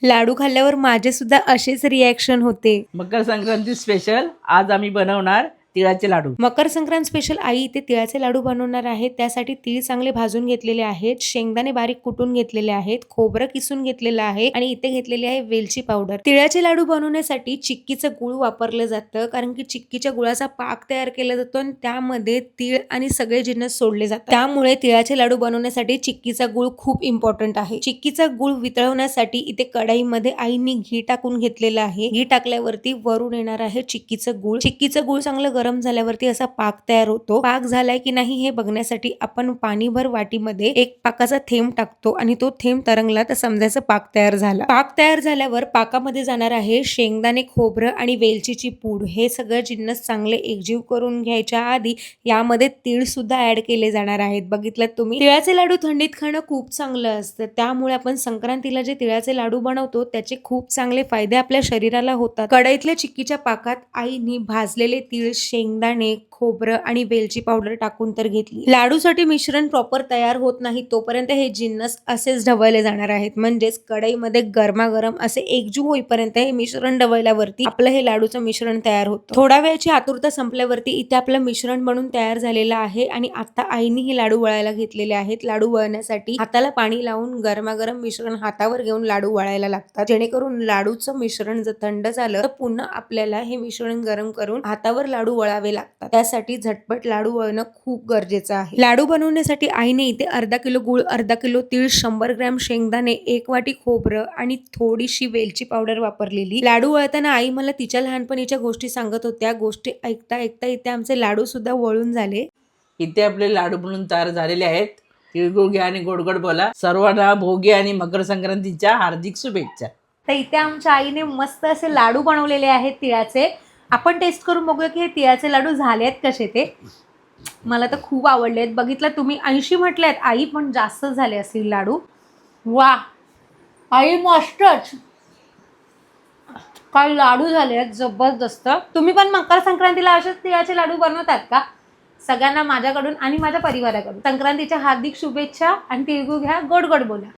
लाडू खाल्ल्यावर माझे सुद्धा असेच रिॲक्शन होते. मकर संक्रांती स्पेशल आज आम्ही बनवणार तिळाचे लाडू. मकर संक्रांत स्पेशल आई इथे तिळाचे लाडू बनवणार आहेत. त्यासाठी तीळ चांगले भाजून घेतलेले आहेत, शेंगदाणे बारीक कुटून घेतलेले आहेत, खोबरं किसून घेतलेलं आहे आणि इथे घेतलेली आहे वेलची पावडर. तिळाचे लाडू बनवण्यासाठी चिक्कीचं गुळ वापरलं जातं, कारण की चिक्कीच्या गुळाचा पाक तयार केला जातो आणि त्यामध्ये तीळ आणि सगळे जिन्नस सोडले जातात. त्यामुळे तिळाचे लाडू बनवण्यासाठी चिक्कीचा गुळ खूप इम्पॉर्टंट आहे. चिक्कीचा गुळ वितळवण्यासाठी इथे कढाईमध्ये आईने घी टाकून घेतलेलं आहे. घी टाकल्यावरती वरून येणार आहे चिक्कीचं गुळ. चिक्कीचं गुळ चांगलं गरम झाल्यावरती असा पाक तयार होतो. पाक झालाय की नाही हे बघण्यासाठी आपण पाणीभर वाटीमध्ये एक पाकाचा थेंब टाकतो आणि तो थेंब तरंगला तर समजायचं पाक तयार झाला. पाक तयार झाल्यावर पाकामध्ये जाणार आहे शेंगदाणे, खोबरं आणि वेलचीची पूड. हे सगळं जिन्नस चांगले एकजीव करून घ्यायच्या आधी यामध्ये तीळ सुद्धा ऍड केले जाणार आहेत. बघितलं तुम्ही, तिळाचे लाडू थंडीत खाणं खूप चांगलं असतं. त्यामुळे आपण संक्रांतीला जे तिळाचे लाडू बनवतो त्याचे खूप चांगले फायदे आपल्या शरीराला होतात. कढईतल्या चिक्कीच्या पाकात आईनी भाजलेले तीळ, शेंगदाणे, खोबरं आणि वेलची पावडर टाकून तर घेतली. लाडूसाठी मिश्रण प्रॉपर तयार होत नाही तोपर्यंत हे जिन्नस असेच ढवळले जाणार आहेत. म्हणजेच कढईमध्ये गरमागरम असे एकजीव होईपर्यंत हे मिश्रण ढवळल्यावरती आपलं हे लाडूचं मिश्रण तयार होतं. थोड्या वेळची आतुरता संपल्यावरती इथे आपलं मिश्रण बनून तयार झालेलं आहे आणि आता आईनी हे लाडू वळायला घेतलेले आहेत. लाडू वळण्यासाठी हाताला पाणी लावून गरमागरम मिश्रण हातावर घेऊन लाडू वळायला लागतात, जेणेकरून लाडूचं मिश्रण जर थंड झालं तर पुन्हा आपल्याला हे मिश्रण गरम करून हातावर लाडू वळावे लागतात. त्यासाठी झटपट लाडू वळणं खूप गरजेचं आहे. लाडू बनवण्यासाठी आईने इथे अर्धा किलो गुळ, अर्धा किलो तीळ, 100 ग्रॅम शेंगदाणे, 1 वाटी खोबरं आणि थोडीशी वेलची पावडर वापरलेली. लाडू वळताना आई मला तिच्या लहानपणीच्या गोष्टी सांगत होत्या. गोष्टी ऐकता ऐकता इथे आमचे लाडू सुद्धा वळून झाले. इथे आपले लाडू बनवून तयार झालेले आहेत. तिळगुळ घ्या आणि गोड गोड बोला. सर्वांना भोगी आणि मकर संक्रांतीच्या हार्दिक शुभेच्छा. तर इथे आमच्या आईने मस्त असे लाडू बनवलेले आहेत तिळाचे. आपण टेस्ट करून बघूया की हे तिळाचे लाडू झाले आहेत कसे ते. मला तर खूप आवडले आहेत. बघितलं तुम्ही, 80 म्हटले आहेत आई, पण जास्त झाले असतील लाडू. वा आई, मस्तच काय लाडू झाले आहेत, जबरदस्त. तुम्ही पण मकर संक्रांतीला असेच तिळाचे लाडू बनवतात का? सगळ्यांना माझ्याकडून आणि माझ्या परिवाराकडून संक्रांतीच्या हार्दिक शुभेच्छा आणि तिळगुळ घ्या, गोड गोड बोला.